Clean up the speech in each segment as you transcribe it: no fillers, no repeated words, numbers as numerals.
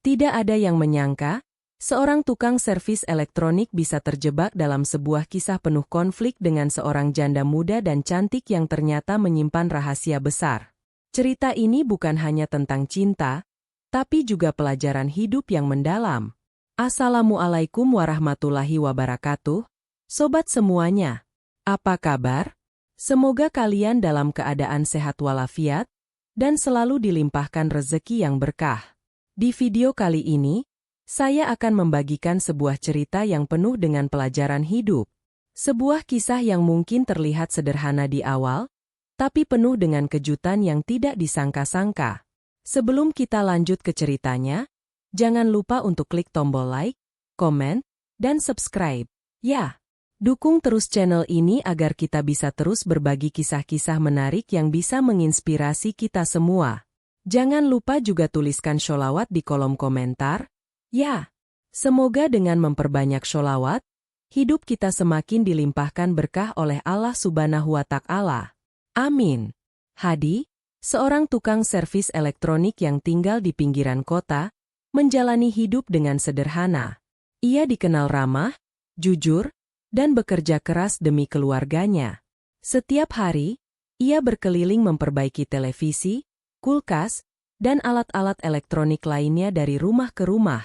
Tidak ada yang menyangka, seorang tukang servis elektronik bisa terjebak dalam sebuah kisah penuh konflik dengan seorang janda muda dan cantik yang ternyata menyimpan rahasia besar. Cerita ini bukan hanya tentang cinta, tapi juga pelajaran hidup yang mendalam. Assalamualaikum warahmatullahi wabarakatuh, sobat semuanya. Apa kabar? Semoga kalian dalam keadaan sehat walafiat, dan selalu dilimpahkan rezeki yang berkah. Di video kali ini, saya akan membagikan sebuah cerita yang penuh dengan pelajaran hidup. Sebuah kisah yang mungkin terlihat sederhana di awal, tapi penuh dengan kejutan yang tidak disangka-sangka. Sebelum kita lanjut ke ceritanya, jangan lupa untuk klik tombol like, komen, dan subscribe. Ya, dukung terus channel ini agar kita bisa terus berbagi kisah-kisah menarik yang bisa menginspirasi kita semua. Jangan lupa juga tuliskan sholawat di kolom komentar. Ya, semoga dengan memperbanyak sholawat, hidup kita semakin dilimpahkan berkah oleh Allah Subhanahu wa Ta'ala. Amin. Hadi, seorang tukang servis elektronik yang tinggal di pinggiran kota, menjalani hidup dengan sederhana. Ia dikenal ramah, jujur, dan bekerja keras demi keluarganya. Setiap hari, ia berkeliling memperbaiki televisi, kulkas, dan alat-alat elektronik lainnya dari rumah ke rumah.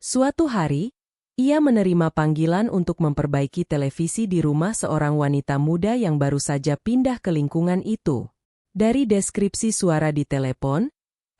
Suatu hari, ia menerima panggilan untuk memperbaiki televisi di rumah seorang wanita muda yang baru saja pindah ke lingkungan itu. Dari deskripsi suara di telepon,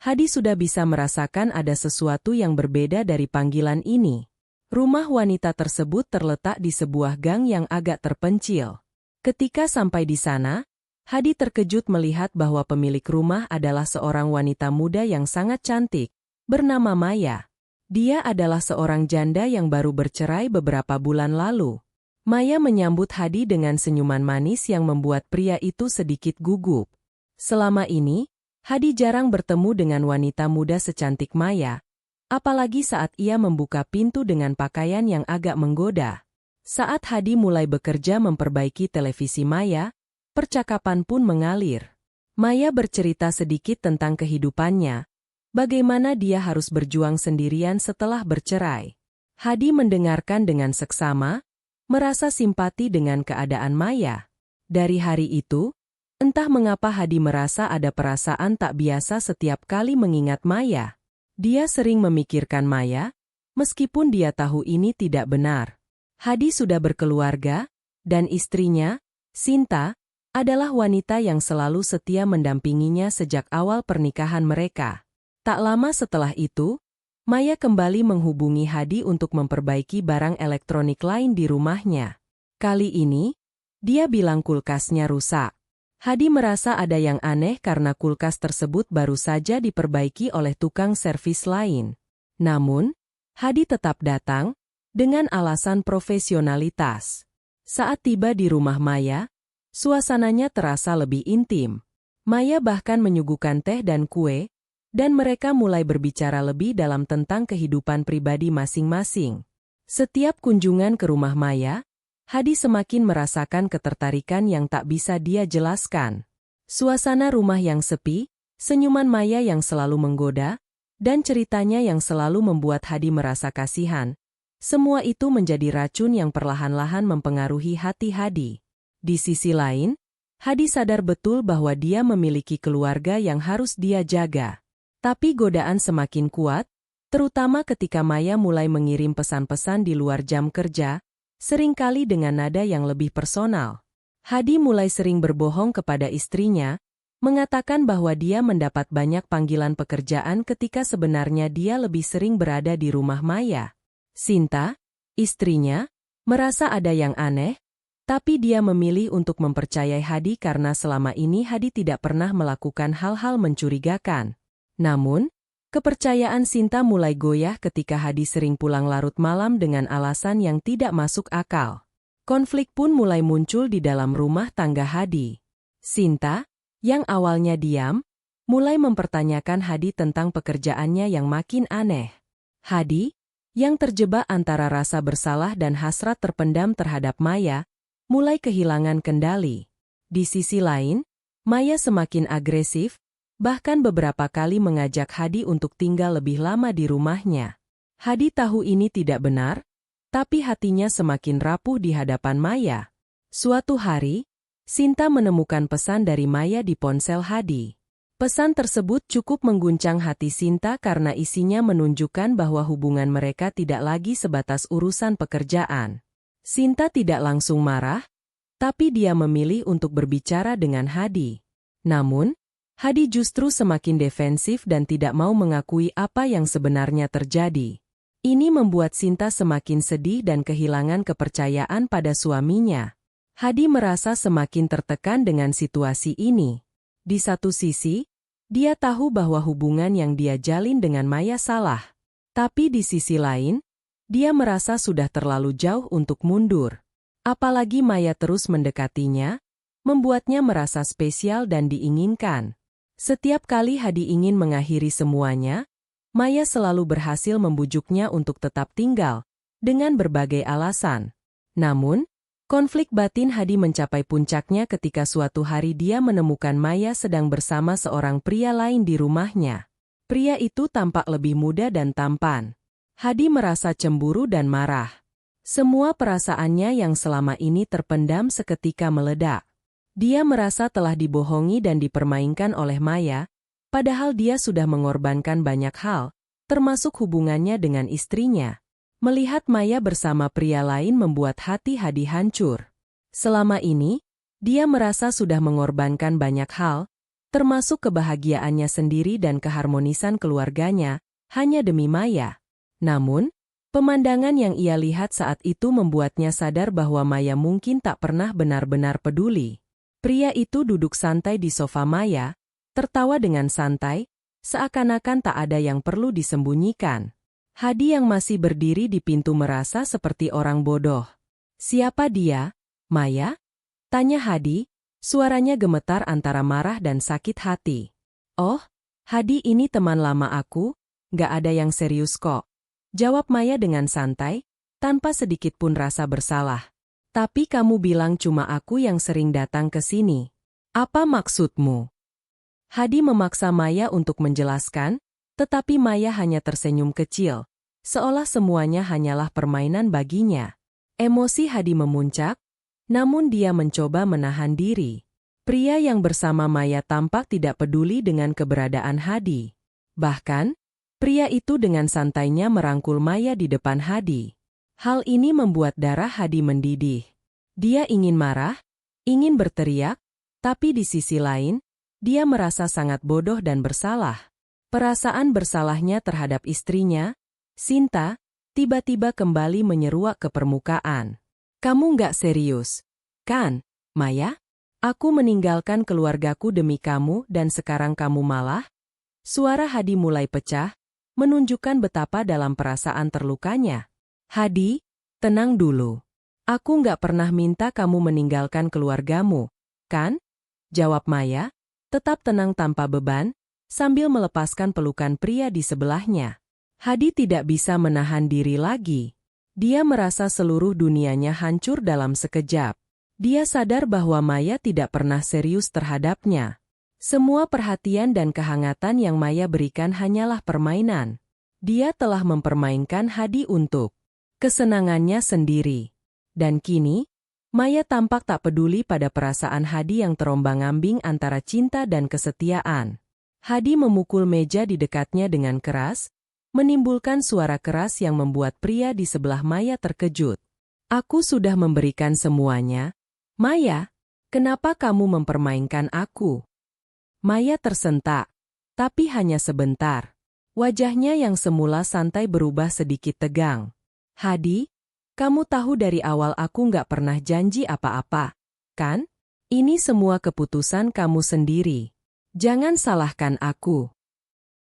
Hadi sudah bisa merasakan ada sesuatu yang berbeda dari panggilan ini. Rumah wanita tersebut terletak di sebuah gang yang agak terpencil. Ketika sampai di sana, Hadi terkejut melihat bahwa pemilik rumah adalah seorang wanita muda yang sangat cantik, bernama Maya. Dia adalah seorang janda yang baru bercerai beberapa bulan lalu. Maya menyambut Hadi dengan senyuman manis yang membuat pria itu sedikit gugup. Selama ini, Hadi jarang bertemu dengan wanita muda secantik Maya, apalagi saat ia membuka pintu dengan pakaian yang agak menggoda. Saat Hadi mulai bekerja memperbaiki televisi Maya, percakapan pun mengalir. Maya bercerita sedikit tentang kehidupannya, bagaimana dia harus berjuang sendirian setelah bercerai. Hadi mendengarkan dengan seksama, merasa simpati dengan keadaan Maya. Dari hari itu, entah mengapa Hadi merasa ada perasaan tak biasa setiap kali mengingat Maya. Dia sering memikirkan Maya, meskipun dia tahu ini tidak benar. Hadi sudah berkeluarga, dan istrinya, Sinta, adalah wanita yang selalu setia mendampinginya sejak awal pernikahan mereka. Tak lama setelah itu, Maya kembali menghubungi Hadi untuk memperbaiki barang elektronik lain di rumahnya. Kali ini, dia bilang kulkasnya rusak. Hadi merasa ada yang aneh karena kulkas tersebut baru saja diperbaiki oleh tukang servis lain. Namun, Hadi tetap datang, dengan alasan profesionalitas. Saat tiba di rumah Maya, suasananya terasa lebih intim. Maya bahkan menyuguhkan teh dan kue, dan mereka mulai berbicara lebih dalam tentang kehidupan pribadi masing-masing. Setiap kunjungan ke rumah Maya, Hadi semakin merasakan ketertarikan yang tak bisa dia jelaskan. Suasana rumah yang sepi, senyuman Maya yang selalu menggoda, dan ceritanya yang selalu membuat Hadi merasa kasihan. Semua itu menjadi racun yang perlahan-lahan mempengaruhi hati Hadi. Di sisi lain, Hadi sadar betul bahwa dia memiliki keluarga yang harus dia jaga. Tapi godaan semakin kuat, terutama ketika Maya mulai mengirim pesan-pesan di luar jam kerja, seringkali dengan nada yang lebih personal. Hadi mulai sering berbohong kepada istrinya, mengatakan bahwa dia mendapat banyak panggilan pekerjaan ketika sebenarnya dia lebih sering berada di rumah Maya. Sinta, istrinya, merasa ada yang aneh, tapi dia memilih untuk mempercayai Hadi karena selama ini Hadi tidak pernah melakukan hal-hal mencurigakan. Namun, kepercayaan Sinta mulai goyah ketika Hadi sering pulang larut malam dengan alasan yang tidak masuk akal. Konflik pun mulai muncul di dalam rumah tangga Hadi. Sinta, yang awalnya diam, mulai mempertanyakan Hadi tentang pekerjaannya yang makin aneh. Hadi, yang terjebak antara rasa bersalah dan hasrat terpendam terhadap Maya, mulai kehilangan kendali. Di sisi lain, Maya semakin agresif, Bahkan beberapa kali mengajak Hadi untuk tinggal lebih lama di rumahnya. Hadi tahu ini tidak benar, tapi hatinya semakin rapuh di hadapan Maya. Suatu hari, Sinta menemukan pesan dari Maya di ponsel Hadi. Pesan tersebut cukup mengguncang hati Sinta karena isinya menunjukkan bahwa hubungan mereka tidak lagi sebatas urusan pekerjaan. Sinta tidak langsung marah, tapi dia memilih untuk berbicara dengan Hadi. Namun, Hadi justru semakin defensif dan tidak mau mengakui apa yang sebenarnya terjadi. Ini membuat Sinta semakin sedih dan kehilangan kepercayaan pada suaminya. Hadi merasa semakin tertekan dengan situasi ini. Di satu sisi, dia tahu bahwa hubungan yang dia jalin dengan Maya salah. Tapi di sisi lain, dia merasa sudah terlalu jauh untuk mundur. Apalagi Maya terus mendekatinya, membuatnya merasa spesial dan diinginkan. Setiap kali Hadi ingin mengakhiri semuanya, Maya selalu berhasil membujuknya untuk tetap tinggal, dengan berbagai alasan. Namun, konflik batin Hadi mencapai puncaknya ketika suatu hari dia menemukan Maya sedang bersama seorang pria lain di rumahnya. Pria itu tampak lebih muda dan tampan. Hadi merasa cemburu dan marah. Semua perasaannya yang selama ini terpendam seketika meledak. Dia merasa telah dibohongi dan dipermainkan oleh Maya, padahal dia sudah mengorbankan banyak hal, termasuk hubungannya dengan istrinya. Melihat Maya bersama pria lain membuat hati Hadi hancur. Selama ini, dia merasa sudah mengorbankan banyak hal, termasuk kebahagiaannya sendiri dan keharmonisan keluarganya, hanya demi Maya. Namun, pemandangan yang ia lihat saat itu membuatnya sadar bahwa Maya mungkin tak pernah benar-benar peduli. Pria itu duduk santai di sofa Maya, tertawa dengan santai, seakan-akan tak ada yang perlu disembunyikan. Hadi yang masih berdiri di pintu merasa seperti orang bodoh. "Siapa dia, Maya?" tanya Hadi, suaranya gemetar antara marah dan sakit hati. "Oh, Hadi, ini teman lama aku, gak ada yang serius kok," jawab Maya dengan santai, tanpa sedikit pun rasa bersalah. "Tapi kamu bilang cuma aku yang sering datang ke sini. Apa maksudmu?" Hadi memaksa Maya untuk menjelaskan, tetapi Maya hanya tersenyum kecil, seolah semuanya hanyalah permainan baginya. Emosi Hadi memuncak, namun dia mencoba menahan diri. Pria yang bersama Maya tampak tidak peduli dengan keberadaan Hadi. Bahkan, pria itu dengan santainya merangkul Maya di depan Hadi. Hal ini membuat darah Hadi mendidih. Dia ingin marah, ingin berteriak, tapi di sisi lain, dia merasa sangat bodoh dan bersalah. Perasaan bersalahnya terhadap istrinya, Sinta, tiba-tiba kembali menyeruak ke permukaan. "Kamu nggak serius, kan, Maya? Aku meninggalkan keluargaku demi kamu dan sekarang kamu malah?" Suara Hadi mulai pecah, menunjukkan betapa dalam perasaan terlukanya. "Hadi, tenang dulu. Aku nggak pernah minta kamu meninggalkan keluargamu, kan?" jawab Maya, tetap tenang tanpa beban, sambil melepaskan pelukan pria di sebelahnya. Hadi tidak bisa menahan diri lagi. Dia merasa seluruh dunianya hancur dalam sekejap. Dia sadar bahwa Maya tidak pernah serius terhadapnya. Semua perhatian dan kehangatan yang Maya berikan hanyalah permainan. Dia telah mempermainkan Hadi untuk kesenangannya sendiri. Dan kini, Maya tampak tak peduli pada perasaan Hadi yang terombang-ambing antara cinta dan kesetiaan. Hadi memukul meja di dekatnya dengan keras, menimbulkan suara keras yang membuat pria di sebelah Maya terkejut. "Aku sudah memberikan semuanya. Maya, kenapa kamu mempermainkan aku?" Maya tersentak, tapi hanya sebentar. Wajahnya yang semula santai berubah sedikit tegang. "Hadi, kamu tahu dari awal aku nggak pernah janji apa-apa, kan? Ini semua keputusan kamu sendiri. Jangan salahkan aku."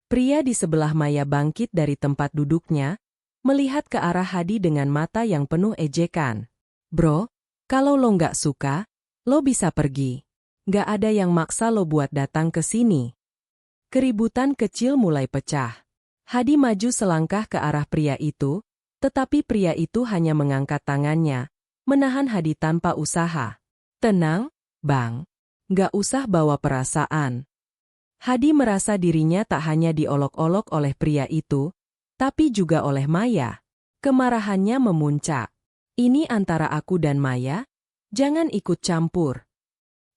Pria di sebelah Maya bangkit dari tempat duduknya, melihat ke arah Hadi dengan mata yang penuh ejekan. "Bro, kalau lo nggak suka, lo bisa pergi. Nggak ada yang maksa lo buat datang ke sini." Keributan kecil mulai pecah. Hadi maju selangkah ke arah pria itu, tetapi pria itu hanya mengangkat tangannya, menahan Hadi tanpa usaha. "Tenang, Bang. Nggak usah bawa perasaan." Hadi merasa dirinya tak hanya diolok-olok oleh pria itu, tapi juga oleh Maya. Kemarahannya memuncak. Ini antara aku dan Maya, jangan ikut campur.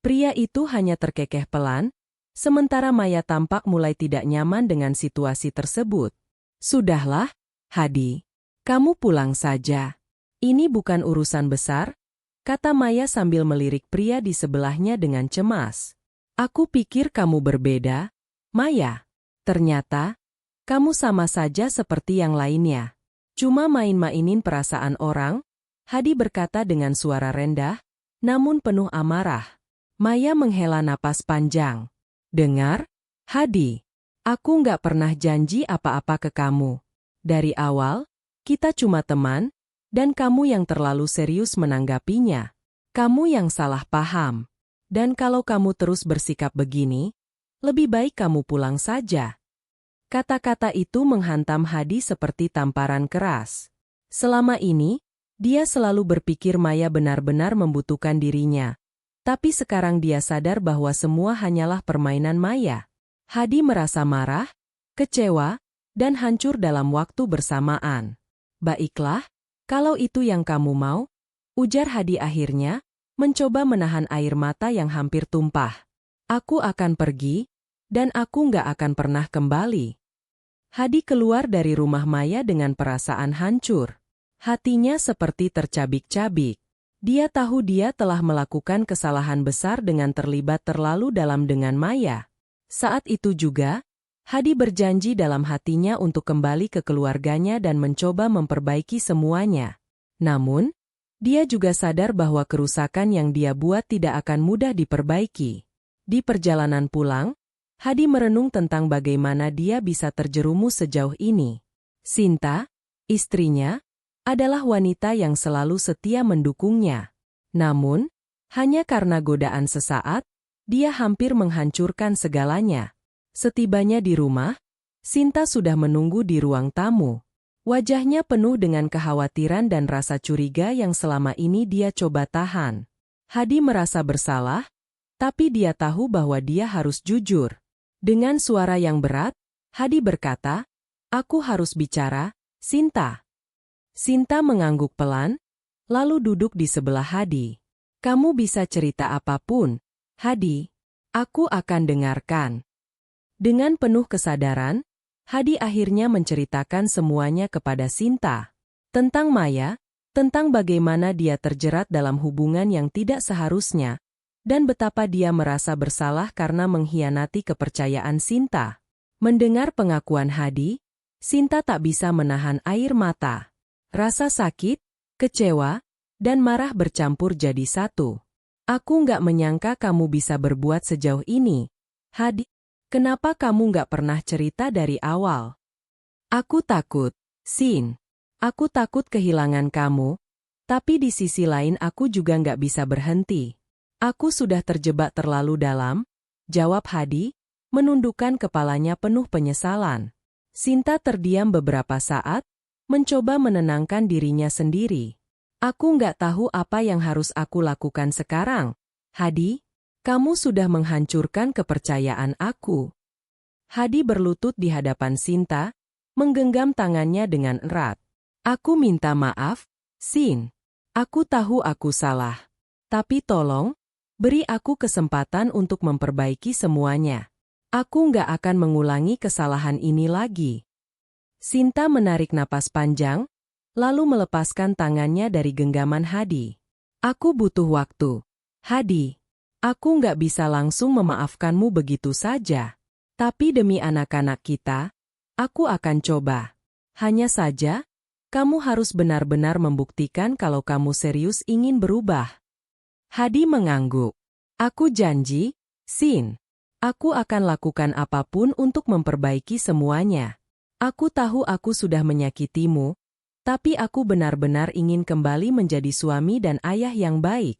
Pria itu hanya terkekeh pelan, sementara Maya tampak mulai tidak nyaman dengan situasi tersebut. Sudahlah, Hadi. Kamu pulang saja. Ini bukan urusan besar, kata Maya sambil melirik pria di sebelahnya dengan cemas. Aku pikir kamu berbeda, Maya. Ternyata, kamu sama saja seperti yang lainnya. Cuma main-mainin perasaan orang, Hadi berkata dengan suara rendah, namun penuh amarah. Maya menghela napas panjang. Dengar, Hadi, aku nggak pernah janji apa-apa ke kamu. Dari awal, kita cuma teman, dan kamu yang terlalu serius menanggapinya. Kamu yang salah paham. Dan kalau kamu terus bersikap begini, lebih baik kamu pulang saja. Kata-kata itu menghantam Hadi seperti tamparan keras. Selama ini, dia selalu berpikir Maya benar-benar membutuhkan dirinya. Tapi sekarang dia sadar bahwa semua hanyalah permainan Maya. Hadi merasa marah, kecewa, dan hancur dalam waktu bersamaan. Baiklah, kalau itu yang kamu mau, ujar Hadi akhirnya, mencoba menahan air mata yang hampir tumpah. Aku akan pergi, dan aku nggak akan pernah kembali. Hadi keluar dari rumah Maya dengan perasaan hancur. Hatinya seperti tercabik-cabik. Dia tahu dia telah melakukan kesalahan besar dengan terlibat terlalu dalam dengan Maya. Saat itu juga, Hadi berjanji dalam hatinya untuk kembali ke keluarganya dan mencoba memperbaiki semuanya. Namun, dia juga sadar bahwa kerusakan yang dia buat tidak akan mudah diperbaiki. Di perjalanan pulang, Hadi merenung tentang bagaimana dia bisa terjerumus sejauh ini. Sinta, istrinya, adalah wanita yang selalu setia mendukungnya. Namun, hanya karena godaan sesaat, dia hampir menghancurkan segalanya. Setibanya di rumah, Sinta sudah menunggu di ruang tamu. Wajahnya penuh dengan kekhawatiran dan rasa curiga yang selama ini dia coba tahan. Hadi merasa bersalah, tapi dia tahu bahwa dia harus jujur. Dengan suara yang berat, Hadi berkata, "Aku harus bicara, Sinta." Sinta mengangguk pelan, lalu duduk di sebelah Hadi. "Kamu bisa cerita apapun, Hadi. Aku akan dengarkan." Dengan penuh kesadaran, Hadi akhirnya menceritakan semuanya kepada Sinta. Tentang Maya, tentang bagaimana dia terjerat dalam hubungan yang tidak seharusnya, dan betapa dia merasa bersalah karena mengkhianati kepercayaan Sinta. Mendengar pengakuan Hadi, Sinta tak bisa menahan air mata. Rasa sakit, kecewa, dan marah bercampur jadi satu. "Aku nggak menyangka kamu bisa berbuat sejauh ini, Hadi. Kenapa kamu nggak pernah cerita dari awal?" "Aku takut, Sin. Aku takut kehilangan kamu, tapi di sisi lain aku juga nggak bisa berhenti. Aku sudah terjebak terlalu dalam," jawab Hadi, menundukkan kepalanya penuh penyesalan. Sinta terdiam beberapa saat, mencoba menenangkan dirinya sendiri. "Aku nggak tahu apa yang harus aku lakukan sekarang, Hadi. Kamu sudah menghancurkan kepercayaan aku." Hadi berlutut di hadapan Sinta, menggenggam tangannya dengan erat. "Aku minta maaf, Sin. Aku tahu aku salah. Tapi tolong, beri aku kesempatan untuk memperbaiki semuanya. Aku nggak akan mengulangi kesalahan ini lagi." Sinta menarik napas panjang, lalu melepaskan tangannya dari genggaman Hadi. "Aku butuh waktu, Hadi. Aku nggak bisa langsung memaafkanmu begitu saja. Tapi demi anak-anak kita, aku akan coba. Hanya saja, kamu harus benar-benar membuktikan kalau kamu serius ingin berubah." Hadi mengangguk. "Aku janji, Sin. Aku akan lakukan apapun untuk memperbaiki semuanya. Aku tahu aku sudah menyakitimu, tapi aku benar-benar ingin kembali menjadi suami dan ayah yang baik."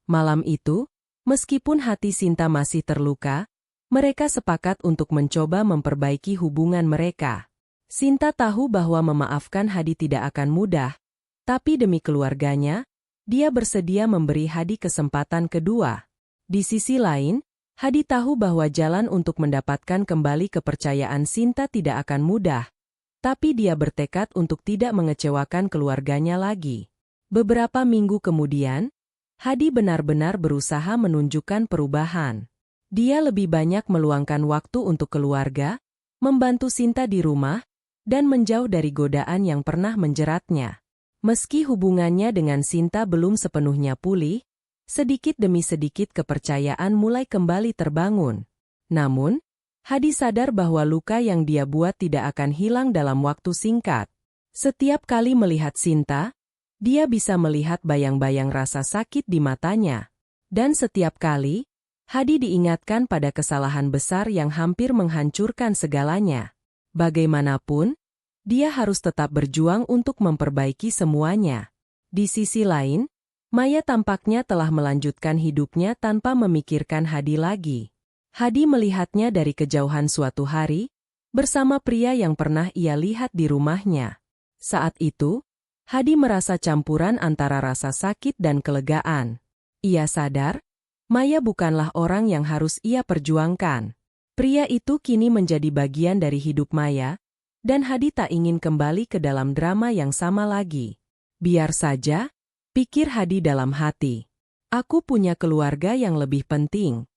Malam itu, meskipun hati Sinta masih terluka, mereka sepakat untuk mencoba memperbaiki hubungan mereka. Sinta tahu bahwa memaafkan Hadi tidak akan mudah, tapi demi keluarganya, dia bersedia memberi Hadi kesempatan kedua. Di sisi lain, Hadi tahu bahwa jalan untuk mendapatkan kembali kepercayaan Sinta tidak akan mudah, tapi dia bertekad untuk tidak mengecewakan keluarganya lagi. Beberapa minggu kemudian, Hadi benar-benar berusaha menunjukkan perubahan. Dia lebih banyak meluangkan waktu untuk keluarga, membantu Sinta di rumah, dan menjauh dari godaan yang pernah menjeratnya. Meski hubungannya dengan Sinta belum sepenuhnya pulih, sedikit demi sedikit kepercayaan mulai kembali terbangun. Namun, Hadi sadar bahwa luka yang dia buat tidak akan hilang dalam waktu singkat. Setiap kali melihat Sinta, dia bisa melihat bayang-bayang rasa sakit di matanya. Dan setiap kali, Hadi diingatkan pada kesalahan besar yang hampir menghancurkan segalanya. Bagaimanapun, dia harus tetap berjuang untuk memperbaiki semuanya. Di sisi lain, Maya tampaknya telah melanjutkan hidupnya tanpa memikirkan Hadi lagi. Hadi melihatnya dari kejauhan suatu hari, bersama pria yang pernah ia lihat di rumahnya. Saat itu, Hadi merasa campuran antara rasa sakit dan kelegaan. Ia sadar, Maya bukanlah orang yang harus ia perjuangkan. Pria itu kini menjadi bagian dari hidup Maya, dan Hadi tak ingin kembali ke dalam drama yang sama lagi. Biar saja, pikir Hadi dalam hati. Aku punya keluarga yang lebih penting.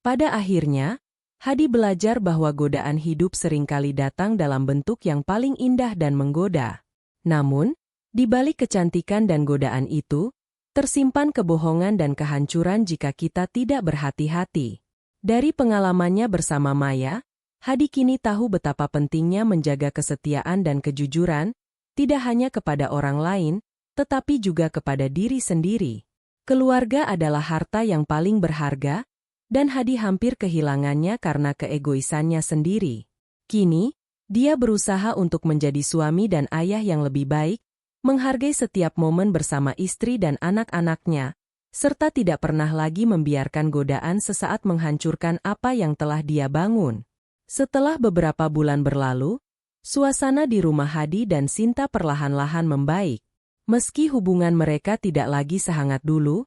Pada akhirnya, Hadi belajar bahwa godaan hidup seringkali datang dalam bentuk yang paling indah dan menggoda. Namun, di balik kecantikan dan godaan itu, tersimpan kebohongan dan kehancuran jika kita tidak berhati-hati. Dari pengalamannya bersama Maya, Hadi kini tahu betapa pentingnya menjaga kesetiaan dan kejujuran, tidak hanya kepada orang lain, tetapi juga kepada diri sendiri. Keluarga adalah harta yang paling berharga, dan Hadi hampir kehilangannya karena keegoisannya sendiri. Kini, dia berusaha untuk menjadi suami dan ayah yang lebih baik, menghargai setiap momen bersama istri dan anak-anaknya, serta tidak pernah lagi membiarkan godaan sesaat menghancurkan apa yang telah dia bangun. Setelah beberapa bulan berlalu, suasana di rumah Hadi dan Sinta perlahan-lahan membaik. Meski hubungan mereka tidak lagi sehangat dulu,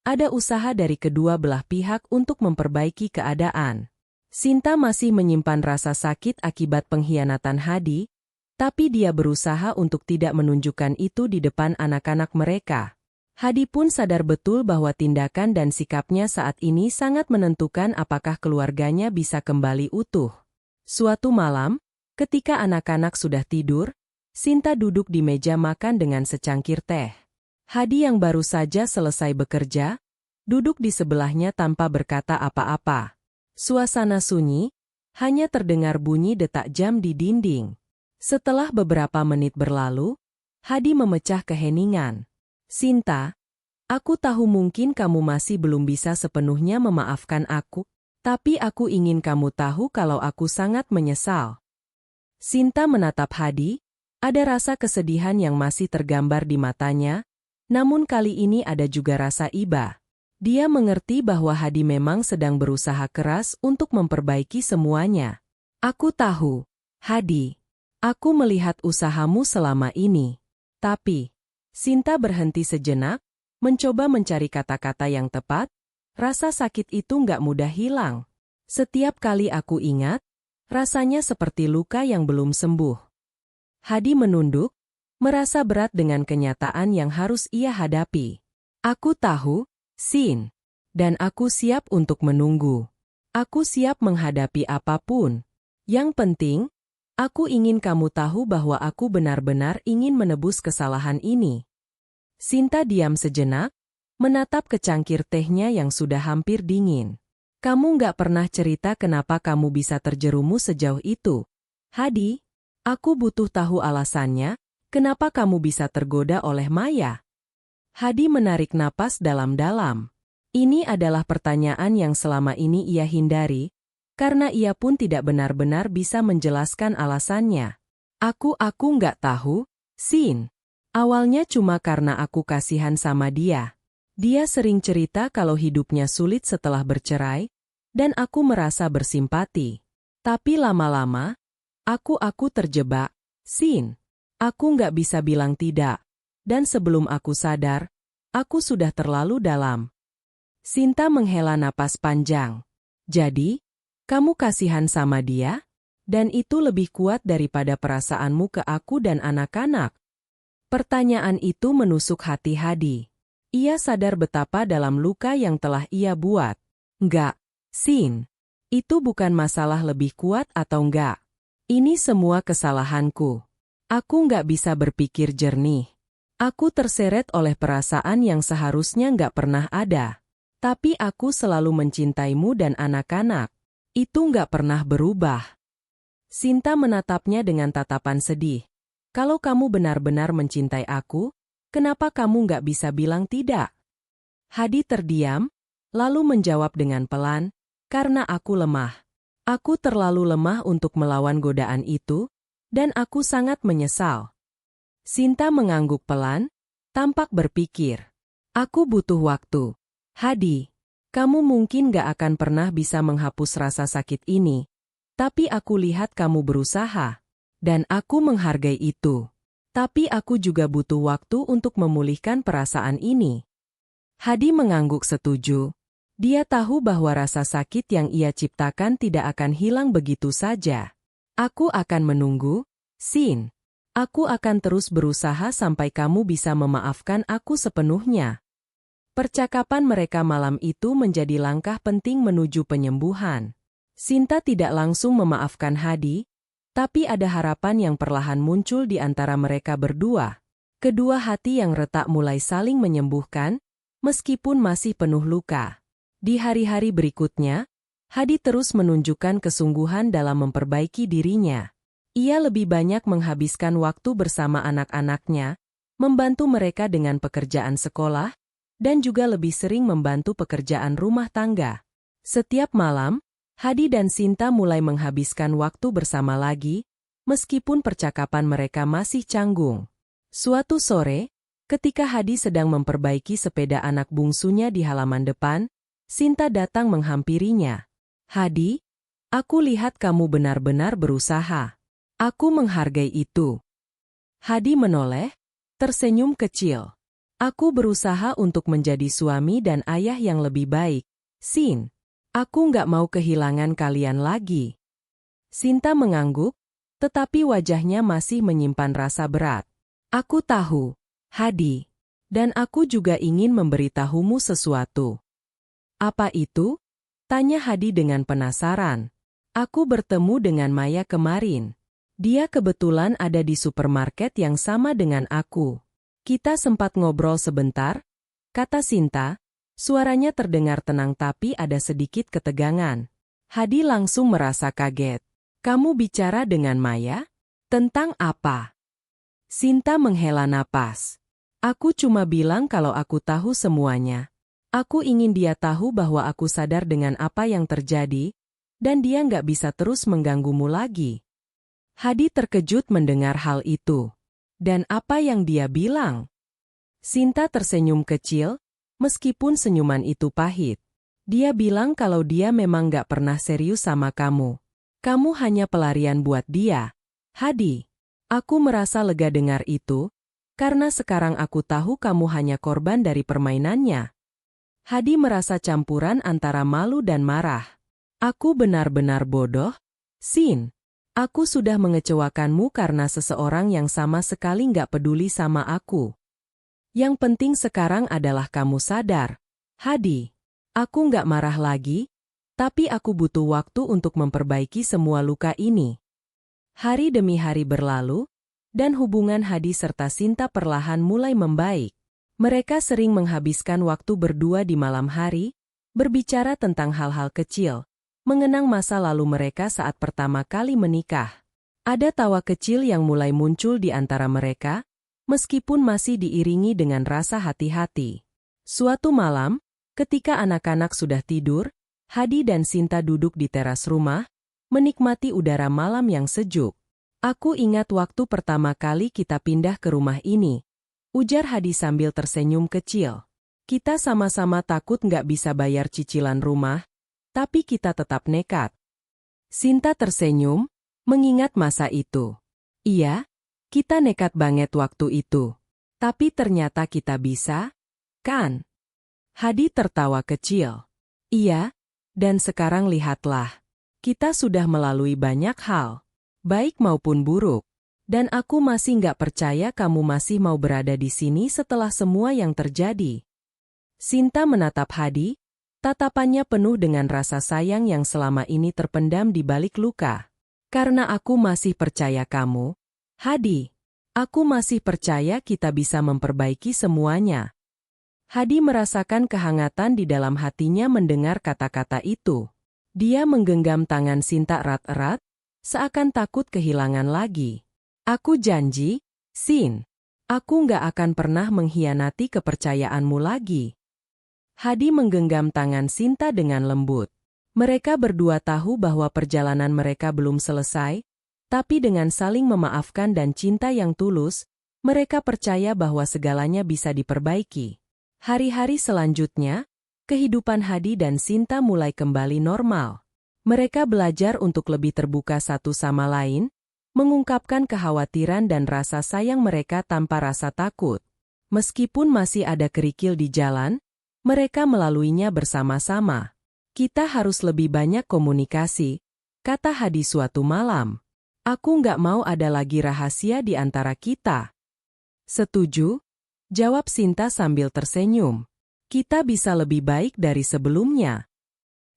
ada usaha dari kedua belah pihak untuk memperbaiki keadaan. Sinta masih menyimpan rasa sakit akibat pengkhianatan Hadi, tapi dia berusaha untuk tidak menunjukkan itu di depan anak-anak mereka. Hadi pun sadar betul bahwa tindakan dan sikapnya saat ini sangat menentukan apakah keluarganya bisa kembali utuh. Suatu malam, ketika anak-anak sudah tidur, Sinta duduk di meja makan dengan secangkir teh. Hadi yang baru saja selesai bekerja, duduk di sebelahnya tanpa berkata apa-apa. Suasana sunyi, hanya terdengar bunyi detak jam di dinding. Setelah beberapa menit berlalu, Hadi memecah keheningan. Sinta, aku tahu mungkin kamu masih belum bisa sepenuhnya memaafkan aku, tapi aku ingin kamu tahu kalau aku sangat menyesal. Sinta menatap Hadi, ada rasa kesedihan yang masih tergambar di matanya, namun kali ini ada juga rasa iba. Dia mengerti bahwa Hadi memang sedang berusaha keras untuk memperbaiki semuanya. Aku tahu, Hadi. Aku melihat usahamu selama ini. Tapi, Sinta berhenti sejenak, mencoba mencari kata-kata yang tepat. Rasa sakit itu nggak mudah hilang. Setiap kali aku ingat, rasanya seperti luka yang belum sembuh. Hadi menunduk, merasa berat dengan kenyataan yang harus ia hadapi. Aku tahu, Sin, dan aku siap untuk menunggu. Aku siap menghadapi apapun. Yang penting, aku ingin kamu tahu bahwa aku benar-benar ingin menebus kesalahan ini. Sinta diam sejenak, menatap ke cangkir tehnya yang sudah hampir dingin. Kamu nggak pernah cerita kenapa kamu bisa terjerumus sejauh itu. Hadi, aku butuh tahu alasannya, kenapa kamu bisa tergoda oleh Maya. Hadi menarik napas dalam-dalam. Ini adalah pertanyaan yang selama ini ia hindari, karena ia pun tidak benar-benar bisa menjelaskan alasannya. Aku nggak tahu, Sin. Awalnya cuma karena aku kasihan sama dia. Dia sering cerita kalau hidupnya sulit setelah bercerai, dan aku merasa bersimpati. Tapi lama-lama, aku terjebak, Sin. Aku nggak bisa bilang tidak. Dan sebelum aku sadar, aku sudah terlalu dalam. Sinta menghela napas panjang. Jadi, kamu kasihan sama dia? Dan itu lebih kuat daripada perasaanmu ke aku dan anak-anak? Pertanyaan itu menusuk hati Hadi. Ia sadar betapa dalam luka yang telah ia buat. Enggak, Sin. Itu bukan masalah lebih kuat atau enggak. Ini semua kesalahanku. Aku enggak bisa berpikir jernih. Aku terseret oleh perasaan yang seharusnya enggak pernah ada. Tapi aku selalu mencintaimu dan anak-anak. Itu enggak pernah berubah. Sinta menatapnya dengan tatapan sedih. Kalau kamu benar-benar mencintai aku, kenapa kamu nggak bisa bilang tidak? Hadi terdiam, lalu menjawab dengan pelan, karena aku lemah. Aku terlalu lemah untuk melawan godaan itu, dan aku sangat menyesal. Sinta mengangguk pelan, tampak berpikir. Aku butuh waktu. Hadi, kamu mungkin nggak akan pernah bisa menghapus rasa sakit ini. Tapi aku lihat kamu berusaha. Dan aku menghargai itu. Tapi aku juga butuh waktu untuk memulihkan perasaan ini. Hadi mengangguk setuju. Dia tahu bahwa rasa sakit yang ia ciptakan tidak akan hilang begitu saja. Aku akan menunggu, Sin. Aku akan terus berusaha sampai kamu bisa memaafkan aku sepenuhnya. Percakapan mereka malam itu menjadi langkah penting menuju penyembuhan. Sinta tidak langsung memaafkan Hadi, tapi ada harapan yang perlahan muncul di antara mereka berdua. Kedua hati yang retak mulai saling menyembuhkan, meskipun masih penuh luka. Di hari-hari berikutnya, Hadi terus menunjukkan kesungguhan dalam memperbaiki dirinya. Ia lebih banyak menghabiskan waktu bersama anak-anaknya, membantu mereka dengan pekerjaan sekolah, dan juga lebih sering membantu pekerjaan rumah tangga. Setiap malam, Hadi dan Sinta mulai menghabiskan waktu bersama lagi, meskipun percakapan mereka masih canggung. Suatu sore, ketika Hadi sedang memperbaiki sepeda anak bungsunya di halaman depan, Sinta datang menghampirinya. Hadi, aku lihat kamu benar-benar berusaha. Aku menghargai itu. Hadi menoleh, tersenyum kecil. Aku berusaha untuk menjadi suami dan ayah yang lebih baik, Sin. Aku nggak mau kehilangan kalian lagi. Sinta mengangguk, tetapi wajahnya masih menyimpan rasa berat. Aku tahu, Hadi. Dan aku juga ingin memberitahumu sesuatu. Apa itu? Tanya Hadi dengan penasaran. Aku bertemu dengan Maya kemarin. Dia kebetulan ada di supermarket yang sama dengan aku. Kita sempat ngobrol sebentar, kata Sinta. Suaranya terdengar tenang tapi ada sedikit ketegangan. Hadi langsung merasa kaget. Kamu bicara dengan Maya? Tentang apa? Sinta menghela napas. Aku cuma bilang kalau aku tahu semuanya. Aku ingin dia tahu bahwa aku sadar dengan apa yang terjadi, dan dia nggak bisa terus mengganggumu lagi. Hadi terkejut mendengar hal itu. Dan apa yang dia bilang? Sinta tersenyum kecil, meskipun senyuman itu pahit. Dia bilang kalau dia memang gak pernah serius sama kamu. Kamu hanya pelarian buat dia. Hadi, aku merasa lega dengar itu, karena sekarang aku tahu kamu hanya korban dari permainannya. Hadi merasa campuran antara malu dan marah. Aku benar-benar bodoh, Sin. Aku sudah mengecewakanmu karena seseorang yang sama sekali gak peduli sama aku. Yang penting sekarang adalah kamu sadar. Hadi, aku nggak marah lagi, tapi aku butuh waktu untuk memperbaiki semua luka ini. Hari demi hari berlalu, dan hubungan Hadi serta Sinta perlahan mulai membaik. Mereka sering menghabiskan waktu berdua di malam hari, berbicara tentang hal-hal kecil, mengenang masa lalu mereka saat pertama kali menikah. Ada tawa kecil yang mulai muncul di antara mereka, meskipun masih diiringi dengan rasa hati-hati. Suatu malam, ketika anak-anak sudah tidur, Hadi dan Sinta duduk di teras rumah, menikmati udara malam yang sejuk. Aku ingat waktu pertama kali kita pindah ke rumah ini, ujar Hadi sambil tersenyum kecil. Kita sama-sama takut nggak bisa bayar cicilan rumah, tapi kita tetap nekat. Sinta tersenyum, mengingat masa itu. Iya, kita nekat banget waktu itu. Tapi ternyata kita bisa, kan? Hadi tertawa kecil. Iya, Dan sekarang lihatlah. Kita sudah melalui banyak hal, baik maupun buruk. Dan aku masih nggak percaya kamu masih mau berada di sini setelah semua yang terjadi. Sinta menatap Hadi, tatapannya penuh dengan rasa sayang yang selama ini terpendam di balik luka. Karena aku masih percaya kamu, Hadi. Aku masih percaya kita bisa memperbaiki semuanya. Hadi merasakan kehangatan di dalam hatinya mendengar kata-kata itu. Dia menggenggam tangan Sinta erat-erat, seakan takut kehilangan lagi. Aku janji, Sin. Aku nggak akan pernah mengkhianati kepercayaanmu lagi. Hadi menggenggam tangan Sinta dengan lembut. Mereka berdua tahu bahwa perjalanan mereka belum selesai, tapi dengan saling memaafkan dan cinta yang tulus, mereka percaya bahwa segalanya bisa diperbaiki. Hari-hari selanjutnya, kehidupan Hadi dan Sinta mulai kembali normal. Mereka belajar untuk lebih terbuka satu sama lain, mengungkapkan kekhawatiran dan rasa sayang mereka tanpa rasa takut. Meskipun masih ada kerikil di jalan, mereka melaluinya bersama-sama. Kita harus lebih banyak komunikasi, kata Hadi suatu malam. Aku nggak mau ada lagi rahasia di antara kita. Setuju? Jawab Sinta sambil tersenyum. Kita bisa lebih baik dari sebelumnya.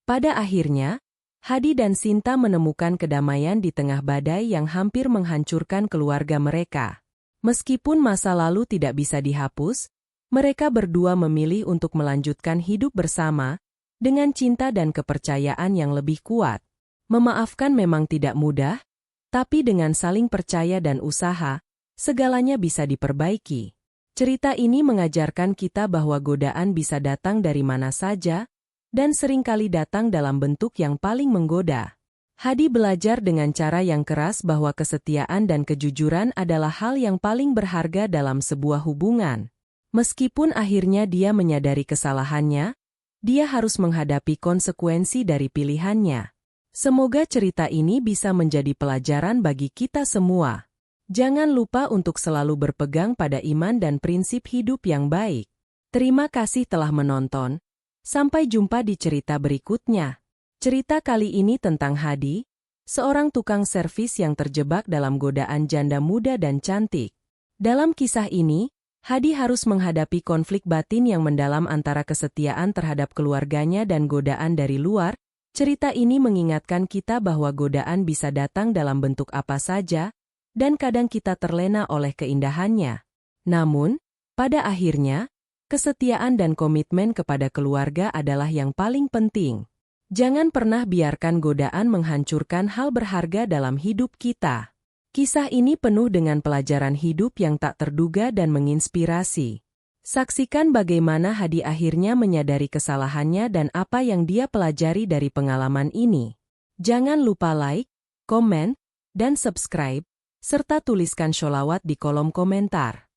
Pada akhirnya, Hadi dan Sinta menemukan kedamaian di tengah badai yang hampir menghancurkan keluarga mereka. Meskipun masa lalu tidak bisa dihapus, mereka berdua memilih untuk melanjutkan hidup bersama, dengan cinta dan kepercayaan yang lebih kuat. Memaafkan memang tidak mudah, tapi dengan saling percaya dan usaha, segalanya bisa diperbaiki. Cerita ini mengajarkan kita bahwa godaan bisa datang dari mana saja, dan seringkali datang dalam bentuk yang paling menggoda. Hadi belajar dengan cara yang keras bahwa kesetiaan dan kejujuran adalah hal yang paling berharga dalam sebuah hubungan. Meskipun akhirnya dia menyadari kesalahannya, dia harus menghadapi konsekuensi dari pilihannya. Semoga cerita ini bisa menjadi pelajaran bagi kita semua. Jangan lupa untuk selalu berpegang pada iman dan prinsip hidup yang baik. Terima kasih telah menonton. Sampai jumpa di cerita berikutnya. Cerita kali ini tentang Hadi, seorang tukang servis yang terjebak dalam godaan janda muda dan cantik. Dalam kisah ini, Hadi harus menghadapi konflik batin yang mendalam antara kesetiaan terhadap keluarganya dan godaan dari luar. Cerita ini mengingatkan kita bahwa godaan bisa datang dalam bentuk apa saja, dan kadang kita terlena oleh keindahannya. Namun, pada akhirnya, kesetiaan dan komitmen kepada keluarga adalah yang paling penting. Jangan pernah biarkan godaan menghancurkan hal berharga dalam hidup kita. Kisah ini penuh dengan pelajaran hidup yang tak terduga dan menginspirasi. Saksikan bagaimana Hadi akhirnya menyadari kesalahannya dan apa yang dia pelajari dari pengalaman ini. Jangan lupa like, komen, dan subscribe, serta tuliskan sholawat di kolom komentar.